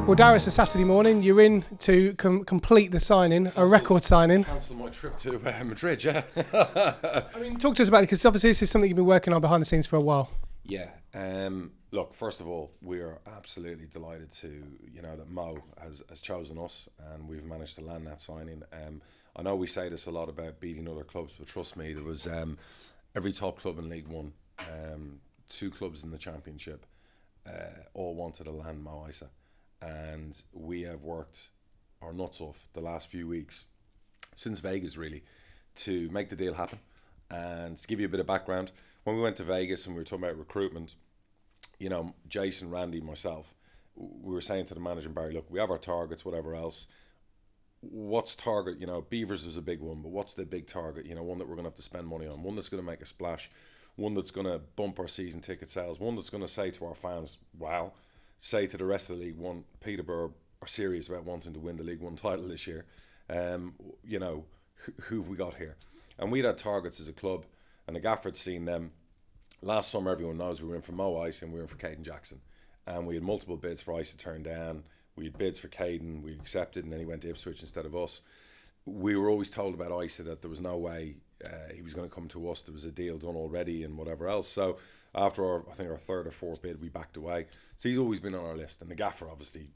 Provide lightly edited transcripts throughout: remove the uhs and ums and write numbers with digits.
Well, Darragh, it's a Saturday morning. You're in to complete the signing, a record signing. Cancel my trip to Madrid, yeah. I mean, talk to us about it, because obviously this is something you've been working on behind the scenes for a while. Yeah. Look, first of all, we are absolutely delighted to, that Mo has chosen us, and we've managed to land that signing. I know we say this a lot about beating other clubs, but trust me, there was every top club in League One, 2 clubs in the Championship, all wanted to land Mo Eisa. And we have worked our nuts off the last few weeks, since Vegas really, to make the deal happen. And to give you a bit of background, when we went to Vegas and we were talking about recruitment, Jason, Randy, myself, we were saying to the manager, Barry, look, we have our targets, whatever else. What's target? Beavers was a big one, but what's the big target? One that we're going to have to spend money on, one that's going to make a splash, one that's going to bump our season ticket sales, one that's going to say to our fans, wow, say to the rest of the League One, Peterborough are serious about wanting to win the League One title this year. Who've we got here? And we'd had targets as a club, and the gaffer had seen them. Last summer, everyone knows we were in for Mo Eisa and we were in for Caden Jackson. And we had multiple bids for Eisa turned down. We had bids for Caden, we accepted, and then he went to Ipswich instead of us. We were always told about Eisa that there was no way he was going to come to us. There was a deal done already and whatever else. So after our third or fourth bid, we backed away. So he's always been on our list. And the gaffer obviously,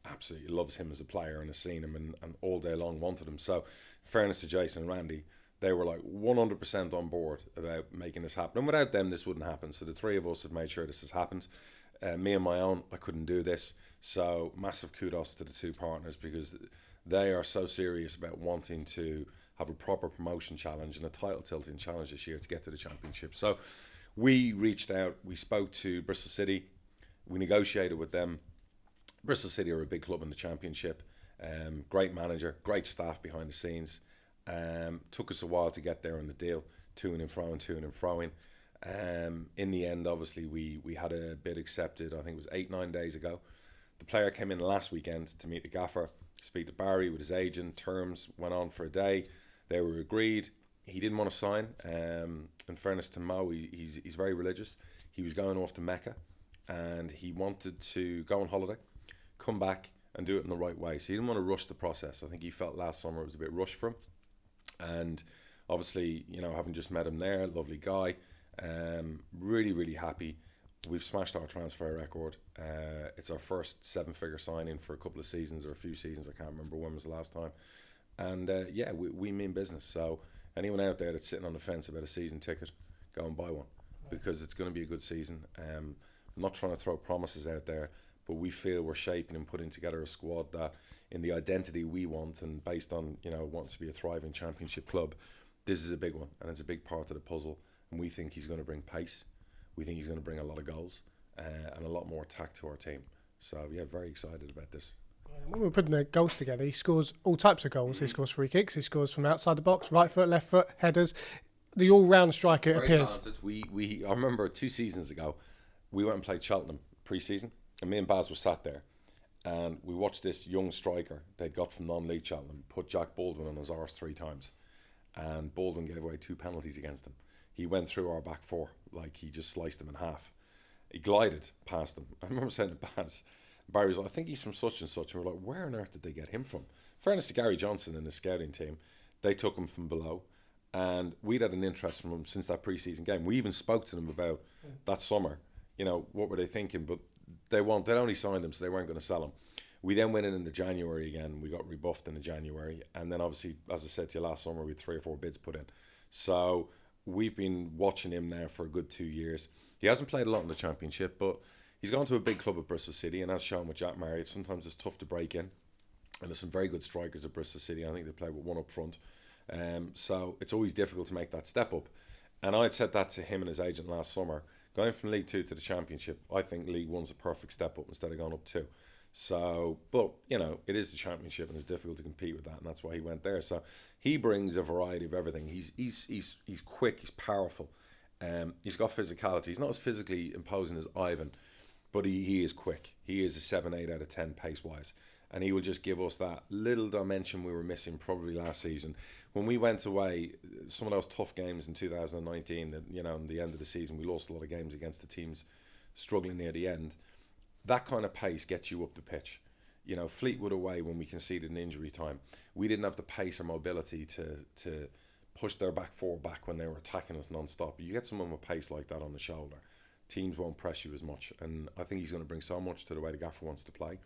absolutely loves him as a player and has seen him and all day long wanted him. So in fairness to Jason and Randy, they were like 100% on board about making this happen. And without them, this wouldn't happen. So the 3 of us have made sure this has happened. Me on my own, I couldn't do this. So massive kudos to the 2 partners, because they are so serious about wanting to have a proper promotion challenge and a title tilting challenge this year to get to the Championship. So we reached out, we spoke to Bristol City, we negotiated with them. Bristol City are a big club in the Championship, great manager, great staff behind the scenes. Took us a while to get there on the deal, to and froing. In the end, obviously, we had a bid accepted, I think it was 8-9 days ago. The player came in last weekend to meet the gaffer, speak to Barry with his agent. Terms went on for a day. They were agreed. He didn't want to sign. In fairness to Mo, he's very religious. He was going off to Mecca, and he wanted to go on holiday, come back and do it in the right way. So he didn't want to rush the process. I think he felt last summer it was a bit rushed for him. And obviously, having just met him there, lovely guy, really, really happy. We've smashed our transfer record. It's our first 7-figure signing for a couple of seasons or a few seasons. I can't remember when was the last time. And we mean business. So anyone out there that's sitting on the fence about a season ticket, go and buy one, because it's going to be a good season. I'm not trying to throw promises out there, but we feel we're shaping and putting together a squad that, in the identity we want and based on, wants to be a thriving Championship club, this is a big one and it's a big part of the puzzle. And we think he's going to bring pace. We think he's going to bring a lot of goals and a lot more attack to our team. So, very excited about this. When we're putting the goals together, he scores all types of goals. He scores free kicks, he scores from outside the box, right foot, left foot, headers. The all-round striker very appears. Talented. I remember 2 seasons ago, we went and played Cheltenham pre-season, and me and Baz were sat there, and we watched this young striker they got from non-league Cheltenham put Jack Baldwin on his arse 3 times, and Baldwin gave away 2 penalties against him. He went through our back 4, like he just sliced him in half. He glided past them. I remember saying to Baz, Barry was like, I think he's from such and such. And we're like, where on earth did they get him from? Fairness to Gary Johnson and his scouting team, they took him from below. And we'd had an interest from him since that pre-season game. We even spoke to them about that summer. What were they thinking? But they'd only signed him, so they weren't going to sell him. We then went in the January again. We got rebuffed in the January. And then obviously, as I said to you last summer, we had 3 or 4 bids put in. So we've been watching him now for a good 2 years. He hasn't played a lot in the Championship, but he's gone to a big club at Bristol City, and as shown with Jack Marriott, sometimes it's tough to break in. And there's some very good strikers at Bristol City. I think they play with 1 up front. So it's always difficult to make that step up. And I'd said that to him and his agent last summer. Going from League 2 to the Championship, I think League 1's a perfect step up instead of going up 2. So, but, it is the Championship and it's difficult to compete with that, and that's why he went there. So he brings a variety of everything. He's quick, he's powerful. He's got physicality. He's not as physically imposing as Ivan, but he is quick. He is a 7-8 out of 10 pace-wise. And he will just give us that little dimension we were missing probably last season. When we went away, some of those tough games in 2019, that, in the end of the season, we lost a lot of games against the teams struggling near the end. That kind of pace gets you up the pitch. You know, Fleetwood away when we conceded an injury time, we didn't have the pace or mobility to push their back four back when they were attacking us non-stop. You get someone with pace like that on the shoulder, teams won't press you as much. And I think he's going to bring so much to the way the gaffer wants to play.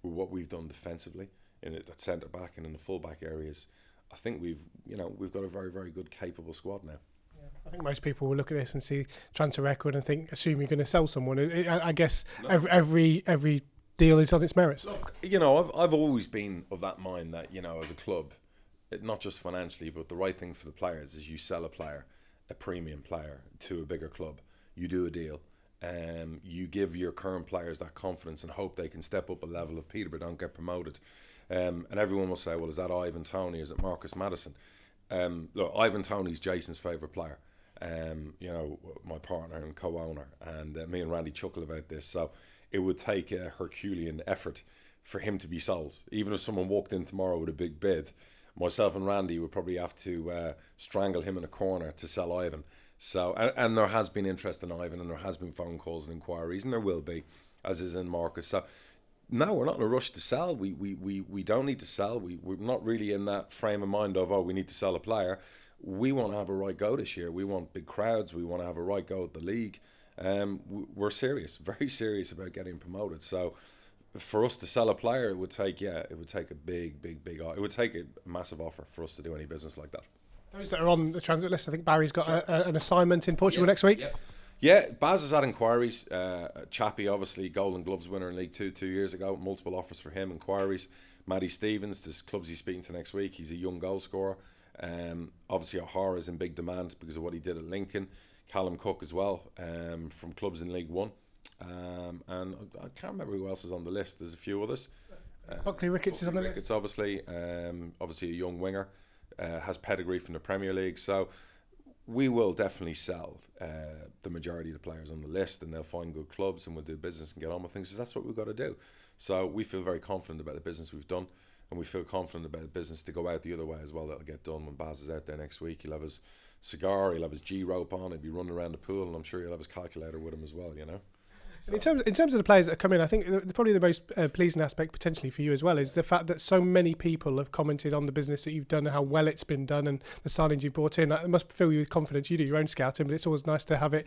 With what we've done defensively in it at centre back and in the full back areas, I think we've got a very, very good, capable squad now. I think most people will look at this and see transfer record and think, assume you're going to sell someone. I guess no. every deal is on its merits. Look, you know, I've always been of that mind that, you know, as a club, not just financially, but the right thing for the players is you sell a player, a premium player, to a bigger club. You do a deal. You give your current players that confidence and hope they can step up a level if Peterborough don't get promoted. And everyone will say, well, is that Ivan Toney? Is it Marcus Maddison? Look, Ivan Toney's Jason's favourite player. You know, my partner and co-owner, and me and Randy chuckle about this. So it would take a Herculean effort for him to be sold. Even if someone walked in tomorrow with a big bid, myself and Randy would probably have to strangle him in a corner to sell Ivan. So, and there has been interest in Ivan, and there has been phone calls and inquiries, and there will be, as is in Marcus. So, no, we're not in a rush to sell. We don't need to sell. We're not really in that frame of mind of, we need to sell a player. We want to have a right go this year. We want big crowds. We want to have a right go at the league. We're serious, very serious about getting promoted. So, for us to sell a player, it would take a big, it would take a massive offer for us to do any business like that. Those that are on the transit list, I think Barry's got an assignment in Portugal next week. Yeah, Baz has had inquiries. Chappie, obviously, Golden Gloves winner in League 2 years ago. Multiple offers for him, inquiries. Matty Stevens, this clubs he's speaking to next week. He's a young goal scorer. Obviously, O'Hara's in big demand because of what he did at Lincoln. Callum Cook as well, from clubs in League 1. And I can't remember who else is on the list. There's a few others. Buckley Ricketts is on the list. Ricketts, obviously a young winger. Has pedigree from the Premier League, so we will definitely sell the majority of the players on the list, and they'll find good clubs, and we'll do business and get on with things, because that's what we've got to do. So we feel very confident about the business we've done, and we feel confident about the business to go out the other way as well. That'll get done when Baz is out there next week. He'll have his cigar, he'll have his G-rope on, he'll be running around the pool, and I'm sure he'll have his calculator with him as well, you know. So. In terms of the players that come in, I think probably the most pleasing aspect potentially for you as well is the fact that so many people have commented on the business that you've done and how well it's been done and the signings you've brought in. It must fill you with confidence. You do your own scouting, but it's always nice to have it,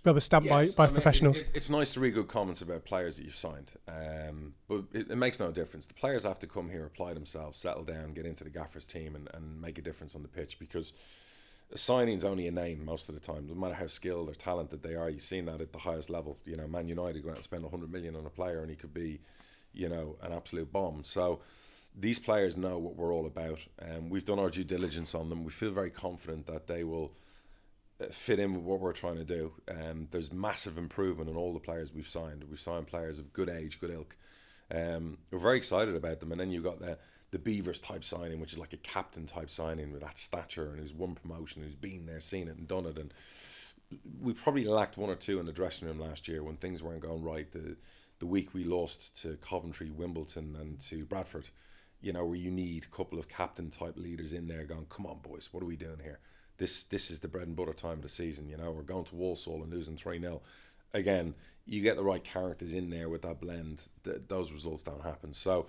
rubber stamped by professionals. It's nice to read good comments about players that you've signed, but it makes no difference. The players have to come here, apply themselves, settle down, get into the gaffer's team, and make a difference on the pitch, because a signing's only a name most of the time. No matter how skilled or talented they are, you've seen that at the highest level. You know, Man United go out and spend 100 million on a player, and he could be, an absolute bomb. So these players know what we're all about, and we've done our due diligence on them. We feel very confident that they will fit in with what we're trying to do. There's massive improvement in all the players we've signed. We've signed players of good age, good ilk. We're very excited about them. And then you've got the Beavers type signing, which is like a captain type signing with that stature, and who's won promotion, who's been there, seen it and done it. And we probably lacked one or two in the dressing room last year when things weren't going right. The week we lost to Coventry, Wimbledon and to Bradford, where you need a couple of captain type leaders in there going, come on boys, what are we doing here? This is the bread and butter time of the season. We're going to Walsall and losing 3-0. Again, you get the right characters in there with that blend, those results don't happen. So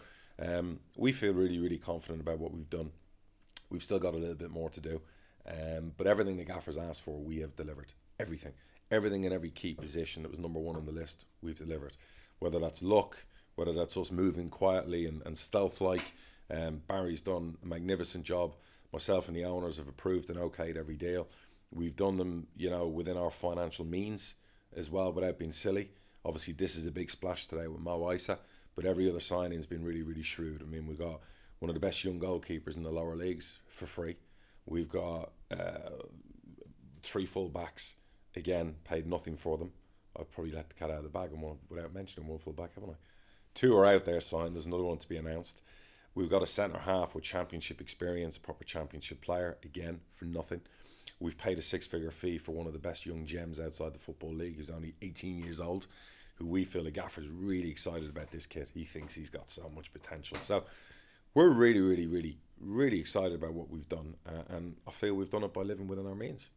we feel really, really confident about what we've done. We've still got a little bit more to do, but everything the gaffers asked for, we have delivered. Everything in every key position that was number one on the list, we've delivered. Whether that's luck, whether that's us moving quietly and stealth-like. Barry's done a magnificent job. Myself and the owners have approved and okayed every deal. We've done them, within our financial means as well, without being silly. Obviously, this is a big splash today with Mo Eisa, but every other signing's been really, really shrewd. I mean, we've got one of the best young goalkeepers in the lower leagues for free. We've got 3 full backs, again, paid nothing for them. I've probably let the cat out of the bag and without mentioning 1 full back, haven't I? 2 are out there signed. There's another one to be announced. We've got a centre half with championship experience, a proper championship player, again, for nothing. We've paid a 6-figure fee for one of the best young gems outside the Football League, who's only 18 years old, who we feel the gaffer's really excited about this kid. He thinks he's got so much potential. So we're really, really, really, really excited about what we've done, and I feel we've done it by living within our means.